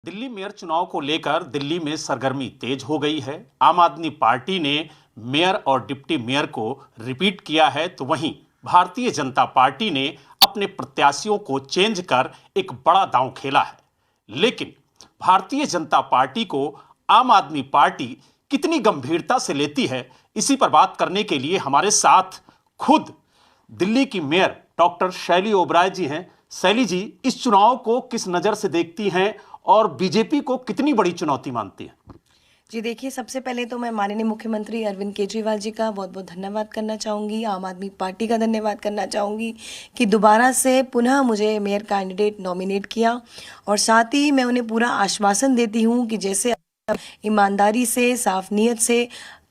Delhi mayor चुनाव को लेकर दिल्ली में सरगर्मी तेज हो गई है। आम आदमी पार्टी ने मेयर और डिप्टी मेयर को रिपीट किया है, तो वहीं भारतीय जनता पार्टी ने अपने प्रत्याशियों को चेंज कर एक बड़ा दांव खेला है। लेकिन भारतीय जनता पार्टी को आम आदमी पार्टी कितनी गंभीरता से लेती है, इसी पर बात करने के लिए हमारे साथ खुद दिल्ली की मेयर डॉक्टर शैली ओबराय जी हैं। शैली जी, इस चुनाव को किस नज़र से देखती हैं और बीजेपी को कितनी बड़ी चुनौती मानती हैं? जी देखिए, सबसे पहले तो मैं माननीय मुख्यमंत्री अरविंद केजरीवाल जी का बहुत बहुत धन्यवाद करना चाहूँगी, आम आदमी पार्टी का धन्यवाद करना चाहूँगी कि दोबारा से पुनः मुझे मेयर कैंडिडेट नॉमिनेट किया। और साथ ही मैं उन्हें पूरा आश्वासन देती हूँ कि जैसे ईमानदारी से, साफ नीयत से,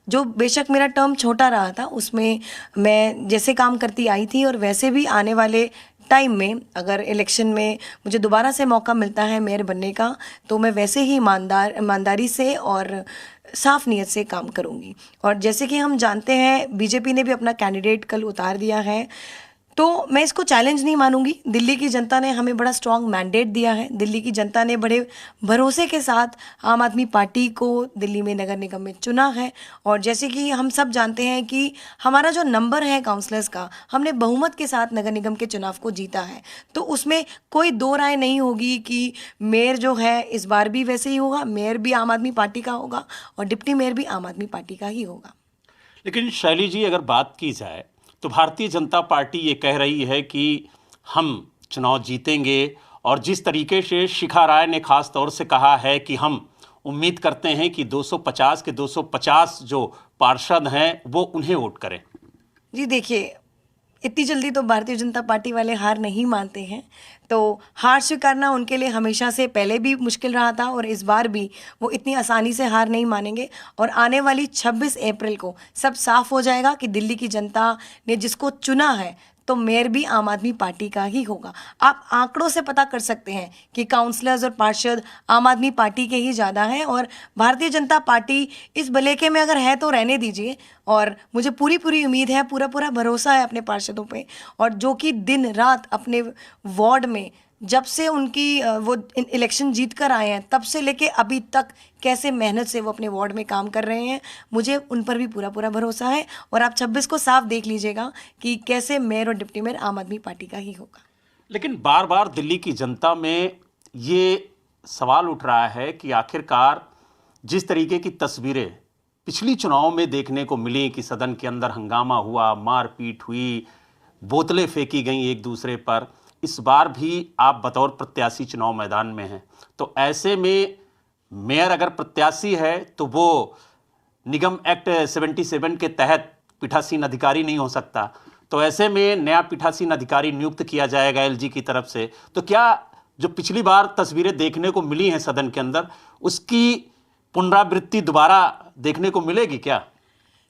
जो बेशक मेरा टर्म छोटा रहा था उसमें मैं जैसे काम करती आई थी, और वैसे भी आने वाले टाइम में अगर इलेक्शन में मुझे दोबारा से मौका मिलता है मेयर बनने का, तो मैं वैसे ही ईमानदारी से और साफ नीयत से काम करूंगी। और जैसे कि हम जानते हैं, बीजेपी ने भी अपना कैंडिडेट कल उतार दिया है, तो मैं इसको चैलेंज नहीं मानूंगी। दिल्ली की जनता ने हमें बड़ा स्ट्रॉन्ग मैंडेट दिया है। दिल्ली की जनता ने बड़े भरोसे के साथ आम आदमी पार्टी को दिल्ली में नगर निगम में चुना है। और जैसे कि हम सब जानते हैं कि हमारा जो नंबर है काउंसलर्स का, हमने बहुमत के साथ नगर निगम के चुनाव को जीता है। तो उसमें कोई दो राय नहीं होगी कि मेयर जो है इस बार भी वैसे ही होगा, मेयर भी आम आदमी पार्टी का होगा और डिप्टी मेयर भी आम आदमी पार्टी का ही होगा। लेकिन शैली जी, अगर बात की जाए तो भारतीय जनता पार्टी ये कह रही है कि हम चुनाव जीतेंगे, और जिस तरीके से शिखा राय ने खास तौर से कहा है कि हम उम्मीद करते हैं कि 250 के 250 जो पार्षद हैं वो उन्हें वोट करें। जी देखिए, इतनी जल्दी तो भारतीय जनता पार्टी वाले हार नहीं मानते हैं। तो हार स्वीकारना उनके लिए हमेशा से पहले भी मुश्किल रहा था, और इस बार भी वो इतनी आसानी से हार नहीं मानेंगे। और आने वाली 26 अप्रैल को सब साफ हो जाएगा कि दिल्ली की जनता ने जिसको चुना है, तो मेयर भी आम आदमी पार्टी का ही होगा। आप आंकड़ों से पता कर सकते हैं कि काउंसलर्स और पार्षद आम आदमी पार्टी के ही ज़्यादा हैं, और भारतीय जनता पार्टी इस भलेखे में अगर है तो रहने दीजिए। और मुझे पूरी पूरी उम्मीद है, पूरा पूरा भरोसा है अपने पार्षदों पे, और जो कि दिन रात अपने वार्ड में जब से उनकी वो इलेक्शन जीत कर आए हैं तब से लेके अभी तक कैसे मेहनत से वो अपने वार्ड में काम कर रहे हैं, मुझे उन पर भी पूरा पूरा भरोसा है। और आप 26 को साफ देख लीजिएगा कि कैसे मेयर और डिप्टी मेयर आम आदमी पार्टी का ही होगा। लेकिन बार बार दिल्ली की जनता में ये सवाल उठ रहा है कि आखिरकार जिस तरीके की तस्वीरें पिछली चुनाव में देखने को मिली कि सदन के अंदर हंगामा हुआ, मारपीट हुई, बोतलें फेंकी गईं एक दूसरे पर, इस बार भी आप बतौर प्रत्याशी चुनाव मैदान में हैं। तो ऐसे में मेयर अगर प्रत्याशी है तो वो निगम एक्ट 77 के तहत पीठासीन अधिकारी नहीं हो सकता। तो ऐसे में नया पीठासीन अधिकारी नियुक्त किया जाएगा एलजी की तरफ से। तो क्या जो पिछली बार तस्वीरें देखने को मिली हैं सदन के अंदर, उसकी पुनरावृत्ति दोबारा देखने को मिलेगी क्या?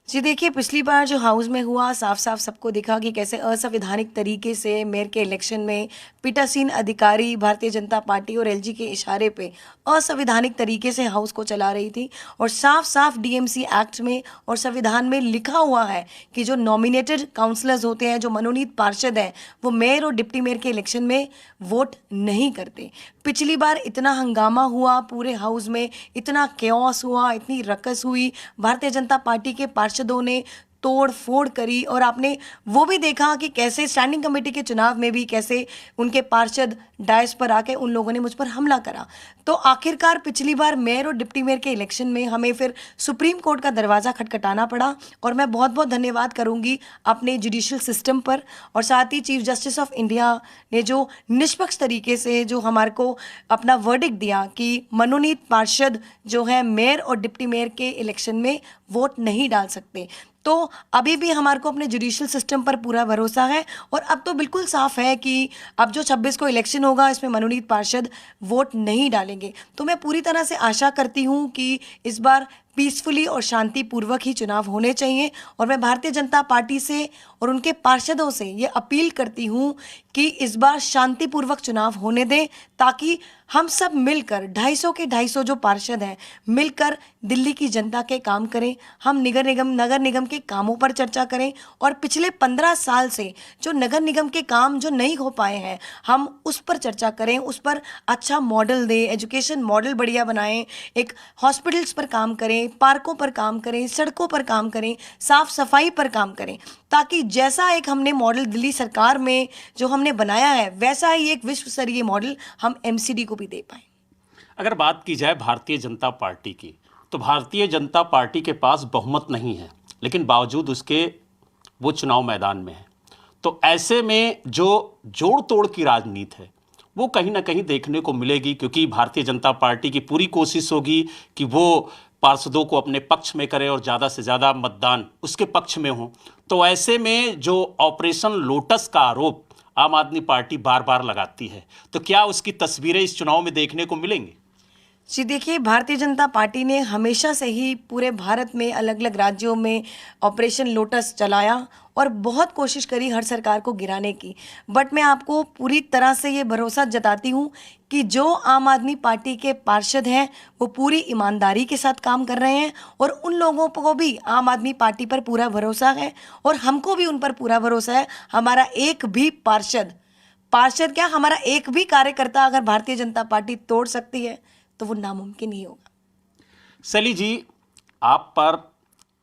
जी देखिए, पिछली बार जो हाउस में हुआ, साफ साफ सबको दिखा कि कैसे असंवैधानिक तरीके से मेयर के इलेक्शन में पीठासीन अधिकारी भारतीय जनता पार्टी और एलजी के इशारे पे असंवैधानिक तरीके से हाउस को चला रही थी। और साफ साफ डीएमसी एक्ट में और संविधान में लिखा हुआ है कि जो नॉमिनेटेड काउंसलर्स होते हैं, जो मनोनीत पार्षद हैं, वो मेयर और डिप्टी मेयर के इलेक्शन में वोट नहीं करते। पिछली बार इतना हंगामा हुआ पूरे हाउस में, इतना केओस हुआ, इतनी रकस हुई, भारतीय जनता पार्टी के पार्षदों ने तोड़ फोड़ करी। और आपने वो भी देखा कि कैसे स्टैंडिंग कमेटी के चुनाव में भी कैसे उनके पार्षद डायस पर आके उन लोगों ने मुझ पर हमला करा। तो आखिरकार पिछली बार मेयर और डिप्टी मेयर के इलेक्शन में हमें फिर सुप्रीम कोर्ट का दरवाज़ा खटखटाना पड़ा। और मैं बहुत बहुत धन्यवाद करूंगी अपने जुडिशियल सिस्टम पर, और साथ ही चीफ जस्टिस ऑफ इंडिया ने जो निष्पक्ष तरीके से जो हमारे को अपना वर्डिक्ट दिया कि मनोनीत पार्षद जो है मेयर और डिप्टी मेयर के इलेक्शन में वोट नहीं डाल सकते। तो अभी भी हमारे को अपने जुडिशियल सिस्टम पर पूरा भरोसा है। और अब तो बिल्कुल साफ है कि अब जो 26 को इलेक्शन होगा, इसमें मनोनीत पार्षद वोट नहीं डालेंगे। तो मैं पूरी तरह से आशा करती हूँ कि इस बार पीसफुली और शांतिपूर्वक ही चुनाव होने चाहिए। और मैं भारतीय जनता पार्टी से और उनके पार्षदों से ये अपील करती हूँ कि इस बार शांतिपूर्वक चुनाव होने दें, ताकि हम सब मिलकर 250 के 250 जो पार्षद हैं मिलकर दिल्ली की जनता के काम करें। हम नगर निगम के कामों पर चर्चा करें और पिछले 15 साल से जो नगर निगम के काम जो नहीं हो पाए हैं हम उस पर चर्चा करें, उस पर अच्छा मॉडल दें, एजुकेशन मॉडल बढ़िया बनाएं, एक हॉस्पिटल्स पर काम करें, पार्कों पर काम करें, सड़कों पर काम करें, साफ सफाई पर काम करें, ताकि जैसा एक हमने मॉडल दिल्ली सरकार में जो हमने बनाया है वैसा ही एक विश्व स्तरीय मॉडल हम एमसीडी को भी दे पाएं। अगर बात की जाए भारतीय जनता पार्टी की, तो भारतीय जनता पार्टी के पास बहुमत नहीं है, लेकिन बावजूद उसके वो चुनाव मैदान में है। तो ऐसे में जो जोड़ तोड़ की राजनीति है वो कहीं ना कहीं देखने को मिलेगी, क्योंकि भारतीय जनता पार्टी की पूरी कोशिश होगी कि वो पार्षदों को अपने पक्ष में करे और ज़्यादा से ज़्यादा मतदान उसके पक्ष में हो। तो ऐसे में जो ऑपरेशन लोटस का आरोप आम आदमी पार्टी बार बार लगाती है, तो क्या उसकी तस्वीरें इस चुनाव में देखने को मिलेंगी? जी देखिए, भारतीय जनता पार्टी ने हमेशा से ही पूरे भारत में अलग अलग राज्यों में ऑपरेशन लोटस चलाया और बहुत कोशिश करी हर सरकार को गिराने की। बट मैं आपको पूरी तरह से ये भरोसा जताती हूँ कि जो आम आदमी पार्टी के पार्षद हैं वो पूरी ईमानदारी के साथ काम कर रहे हैं और उन लोगों को भी आम आदमी पार्टी पर पूरा भरोसा है और हमको भी उन पर पूरा भरोसा है। हमारा एक भी पार्षद क्या, हमारा एक भी कार्यकर्ता अगर भारतीय जनता पार्टी तोड़ सकती है तो वो नामुमकिन ही होगा। सैली जी, आप पर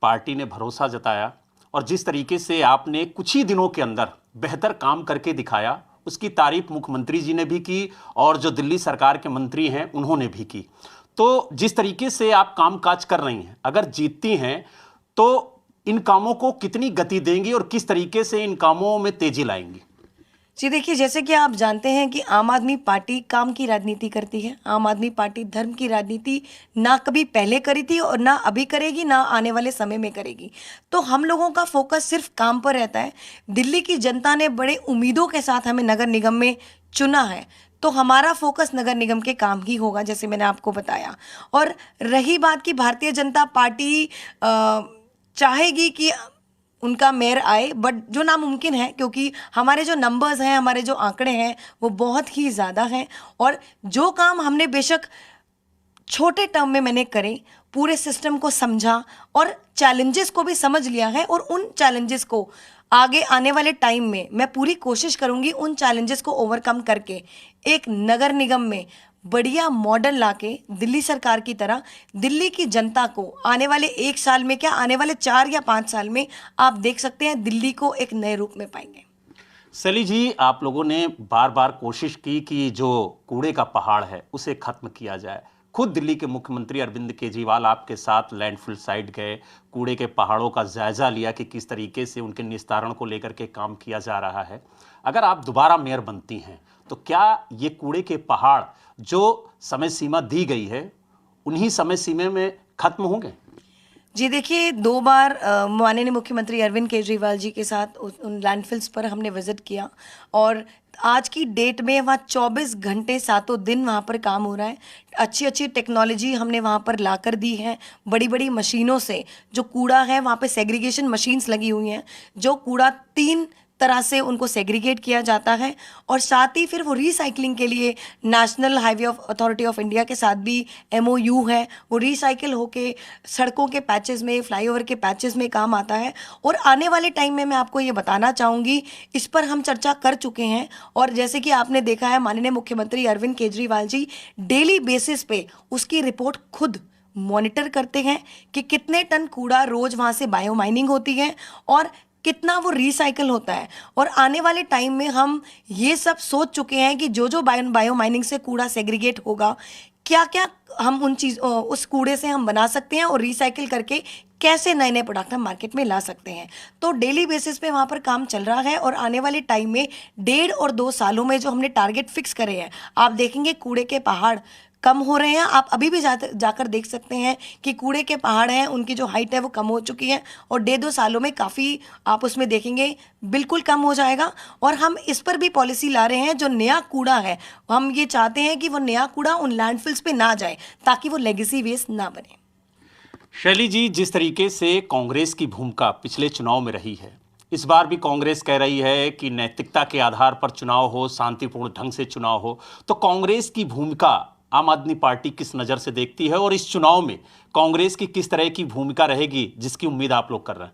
पार्टी ने भरोसा जताया और जिस तरीके से आपने कुछ ही दिनों के अंदर बेहतर काम करके दिखाया, उसकी तारीफ मुख्यमंत्री जी ने भी की और जो दिल्ली सरकार के मंत्री हैं उन्होंने भी की। तो जिस तरीके से आप कामकाज कर रही हैं, अगर जीतती हैं तो इन कामों को कितनी गति देंगी और किस तरीके से इन कामों में तेजी लाएंगी? जी देखिए, जैसे कि आप जानते हैं कि आम आदमी पार्टी काम की राजनीति करती है। आम आदमी पार्टी धर्म की राजनीति ना कभी पहले करी थी और ना अभी करेगी, ना आने वाले समय में करेगी। तो हम लोगों का फोकस सिर्फ काम पर रहता है। दिल्ली की जनता ने बड़े उम्मीदों के साथ हमें नगर निगम में चुना है, तो हमारा फोकस नगर निगम के काम ही होगा, जैसे मैंने आपको बताया। और रही बात कि भारतीय जनता पार्टी चाहेगी कि उनका मेयर आए, बट जो नामुमकिन है, क्योंकि हमारे जो नंबर्स हैं, हमारे जो आंकड़े हैं वो बहुत ही ज़्यादा हैं और जो काम हमने बेशक छोटे टर्म में मैंने करे, पूरे सिस्टम को समझा और चैलेंजेस को भी समझ लिया है और उन चैलेंजेस को आगे आने वाले टाइम में मैं पूरी कोशिश करूंगी उन चैलेंजेस को ओवरकम करके एक नगर निगम में बढ़िया मॉडल लाके दिल्ली सरकार की तरह दिल्ली की जनता को आने वाले 1 साल में क्या, आने वाले 4 या 5 साल में आप देख सकते हैं दिल्ली को एक नए रूप में पाएंगे। सैली जी, आप लोगों ने बार बार कोशिश की कि जो कूड़े का पहाड़ है उसे खत्म किया जाए। खुद दिल्ली के मुख्यमंत्री अरविंद केजरीवाल आपके साथ लैंडफिल साइट गए, कूड़े के पहाड़ों का जायजा लिया कि किस तरीके से उनके निस्तारण को लेकर के काम किया जा रहा है। अगर आप दोबारा मेयर बनती हैं तो क्या ये कूड़े के पहाड़ जो समय सीमा दी गई है उन्हीं समय सीमा में खत्म होंगे? जी देखिए, 2 बार माननीय मुख्यमंत्री अरविंद केजरीवाल जी के साथ उन लैंडफिल्स पर हमने विजिट किया और आज की डेट में वहाँ 24 घंटे 7 दिन वहाँ पर काम हो रहा है। अच्छी अच्छी टेक्नोलॉजी हमने वहाँ पर ला कर दी है। बड़ी बड़ी मशीनों से जो कूड़ा है, वहाँ पे सेग्रीगेशन मशीन्स लगी हुई हैं, जो कूड़ा 3 तरह से उनको सेग्रीगेट किया जाता है और साथ ही फिर वो रिसाइकलिंग के लिए national highway authority of India के साथ भी MOU है। वो रिसाइकिल होके सड़कों के पैचेस में, फ्लाईओवर के पैचेस में काम आता है। और आने वाले टाइम में मैं आपको ये बताना चाहूँगी, इस पर हम चर्चा कर चुके हैं और जैसे कि आपने देखा है माननीय मुख्यमंत्री अरविंद केजरीवाल जी डेली बेसिस पे उसकी रिपोर्ट खुद मॉनिटर करते हैं कि कितने टन कूड़ा रोज वहाँ से बायो माइनिंग होती है और कितना वो रिसाइकल होता है। और आने वाले टाइम में हम ये सब सोच चुके हैं कि जो जो बायो माइनिंग से कूड़ा सेग्रीगेट होगा, क्या क्या हम उस कूड़े से हम बना सकते हैं और रिसाइकिल करके कैसे नए नए प्रोडक्ट हम मार्केट में ला सकते हैं। तो डेली बेसिस पे वहाँ पर काम चल रहा है और आने वाले टाइम में 1.5 और 2 सालों में जो हमने टारगेट फिक्स करे हैं, आप देखेंगे कूड़े के पहाड़ कम हो रहे हैं। आप अभी भी जाकर देख सकते हैं कि कूड़े के पहाड़ हैं, उनकी जो हाइट है वो कम हो चुकी है और 1.5-2 सालों में काफ़ी आप उसमें देखेंगे बिल्कुल कम हो जाएगा। और हम इस पर भी पॉलिसी ला रहे हैं, जो नया कूड़ा है हम ये चाहते हैं कि वो नया कूड़ा उन लैंडफिल्स पे ना जाए ताकि वो लेगेसी वेस्ट ना बने। शैली जी, जिस तरीके से कांग्रेस की भूमिका पिछले चुनाव में रही है इस बार भी कांग्रेस कह रही है कि नैतिकता के आधार पर चुनाव हो, शांतिपूर्ण ढंग से चुनाव हो। तो कांग्रेस की भूमिका आम आदमी पार्टी किस नज़र से देखती है और इस चुनाव में कांग्रेस की किस तरह की भूमिका रहेगी जिसकी उम्मीद आप लोग कर रहे हैं?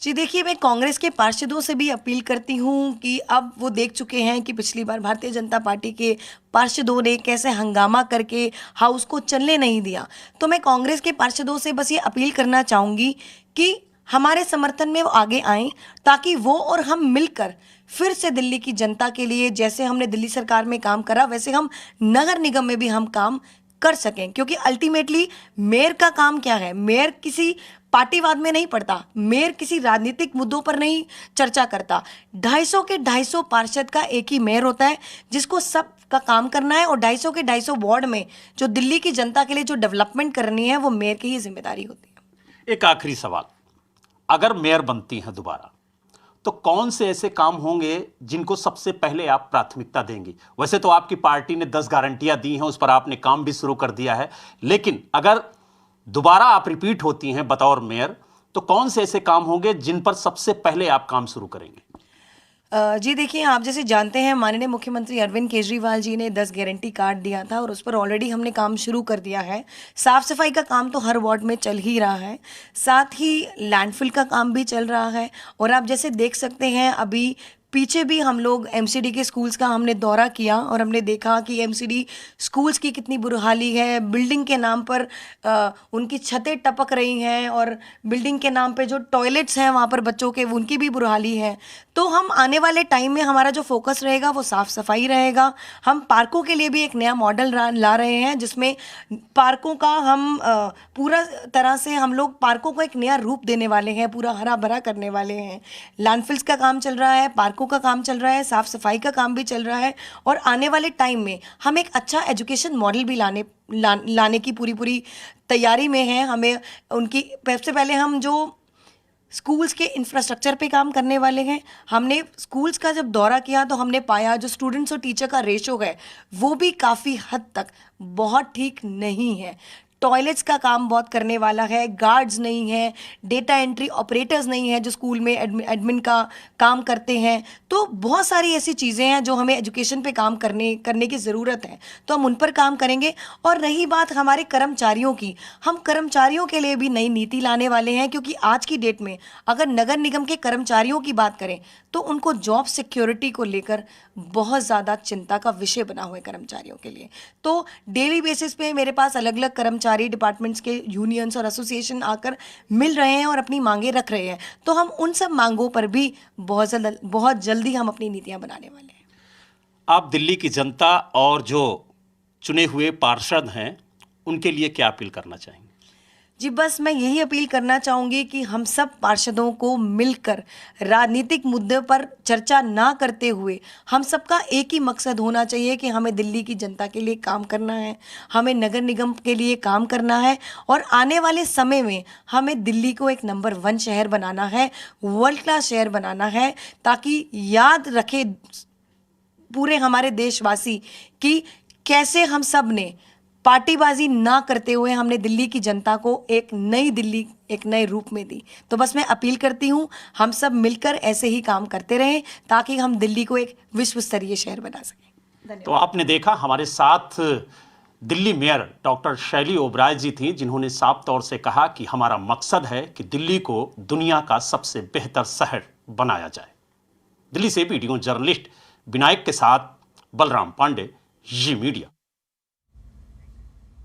जी देखिए, मैं कांग्रेस के पार्षदों से भी अपील करती हूँ कि अब वो देख चुके हैं कि पिछली बार भारतीय जनता पार्टी के पार्षदों ने कैसे हंगामा करके हाउस को चलने नहीं दिया। तो मैं कांग्रेस के पार्षदों से बस ये अपील करना चाहूँगी कि हमारे समर्थन में वो आगे आएं, ताकि वो और हम मिलकर फिर से दिल्ली की जनता के लिए, जैसे हमने दिल्ली सरकार में काम करा वैसे हम नगर निगम में भी हम काम कर सकें। क्योंकि अल्टीमेटली मेयर का काम क्या है? मेयर किसी पार्टीवाद में नहीं पड़ता, मेयर किसी राजनीतिक मुद्दों पर नहीं चर्चा करता। 250 के 250 पार्षद का एक ही मेयर होता है जिसको सब का काम करना है, और 250 के 250 वार्ड में जो दिल्ली की जनता के लिए जो डेवलपमेंट करनी है वो मेयर की ही जिम्मेदारी होती है। एक आखिरी सवाल, अगर मेयर बनती हैं दोबारा तो कौन से ऐसे काम होंगे जिनको सबसे पहले आप प्राथमिकता देंगी? वैसे तो आपकी पार्टी ने 10 गारंटियां दी हैं, उस पर आपने काम भी शुरू कर दिया है, लेकिन अगर दोबारा आप रिपीट होती हैं बतौर मेयर तो कौन से ऐसे काम होंगे जिन पर सबसे पहले आप काम शुरू करेंगे? जी देखिए, आप जैसे जानते हैं माननीय मुख्यमंत्री अरविंद केजरीवाल जी ने 10 गारंटी कार्ड दिया था और उस पर ऑलरेडी हमने काम शुरू कर दिया है। साफ़ सफाई का काम तो हर वार्ड में चल ही रहा है, साथ ही लैंडफिल का काम भी चल रहा है। और आप जैसे देख सकते हैं, अभी पीछे भी हम लोग एमसीडी के स्कूल्स का हमने दौरा किया और हमने देखा कि एमसीडी स्कूल्स की कितनी बुरहाली है। बिल्डिंग के नाम पर उनकी छतें टपक रही हैं, और बिल्डिंग के नाम पे जो टॉयलेट्स हैं वहाँ पर बच्चों के, उनकी भी बुरहाली है। तो हम आने वाले टाइम में हमारा जो फोकस रहेगा वो साफ़ सफाई रहेगा। हम पार्कों के लिए भी एक नया मॉडल ला रहे हैं, जिसमें पार्कों का हम पूरा तरह से हम लोग पार्कों को एक नया रूप देने वाले हैं, पूरा हरा भरा करने वाले हैं। लैंडफिल्स का काम चल रहा है, पार्कों का काम चल रहा है, साफ़ सफाई का काम भी चल रहा है, और आने वाले टाइम में हम एक अच्छा एजुकेशन मॉडल भी लाने की पूरी तैयारी में हैं। हमें उनकी सबसे पहले हम जो स्कूल्स के इंफ्रास्ट्रक्चर पे काम करने वाले हैं। हमने स्कूल्स का जब दौरा किया तो हमने पाया जो स्टूडेंट्स और टीचर का रेशो है वो भी काफ़ी हद तक बहुत ठीक नहीं है। टॉयलेट्स का काम बहुत करने वाला है, गार्ड्स नहीं है, डेटा एंट्री ऑपरेटर्स नहीं है जो स्कूल में एडमिन का काम करते हैं। तो बहुत सारी ऐसी चीज़ें हैं जो हमें एजुकेशन पे काम करने की ज़रूरत है, तो हम उन पर काम करेंगे। और रही बात हमारे कर्मचारियों की, हम कर्मचारियों के लिए भी नई नीति लाने वाले हैं, क्योंकि आज की डेट में अगर नगर निगम के कर्मचारियों की बात करें तो उनको जॉब सिक्योरिटी को लेकर बहुत ज़्यादा चिंता का विषय बना हुआ है कर्मचारियों के लिए। तो डेली बेसिस पे मेरे पास अलग अलग कर्मचारी डिपार्टमेंट्स के यूनियंस और एसोसिएशन आकर मिल रहे हैं और अपनी मांगें रख रहे हैं। तो हम उन सब मांगों पर भी बहुत जल्दी हम अपनी नीतियां बनाने वाले हैं। आप दिल्ली की जनता और जो चुने हुए पार्षद हैं उनके लिए क्या अपील करना चाहेंगे? जी बस मैं यही अपील करना चाहूँगी कि हम सब पार्षदों को मिलकर राजनीतिक मुद्दे पर चर्चा ना करते हुए हम सबका एक ही मकसद होना चाहिए कि हमें दिल्ली की जनता के लिए काम करना है, हमें नगर निगम के लिए काम करना है, और आने वाले समय में हमें दिल्ली को एक नंबर 1 शहर बनाना है, वर्ल्ड क्लास शहर बनाना है, ताकि याद रखे पूरे हमारे देशवासी कि कैसे हम सब ने पार्टीबाजी ना करते हुए हमने दिल्ली की जनता को एक नई दिल्ली, एक नए रूप में दी। तो बस मैं अपील करती हूँ हम सब मिलकर ऐसे ही काम करते रहें ताकि हम दिल्ली को एक विश्व स्तरीय शहर बना सकें। तो आपने देखा हमारे साथ दिल्ली मेयर डॉक्टर शैली ओबराय जी थी, जिन्होंने साफ तौर से कहा कि हमारा मकसद है कि दिल्ली को दुनिया का सबसे बेहतर शहर बनाया जाए। दिल्ली से वीडियो जर्नलिस्ट विनायक के साथ बलराम पांडे, जी मीडिया।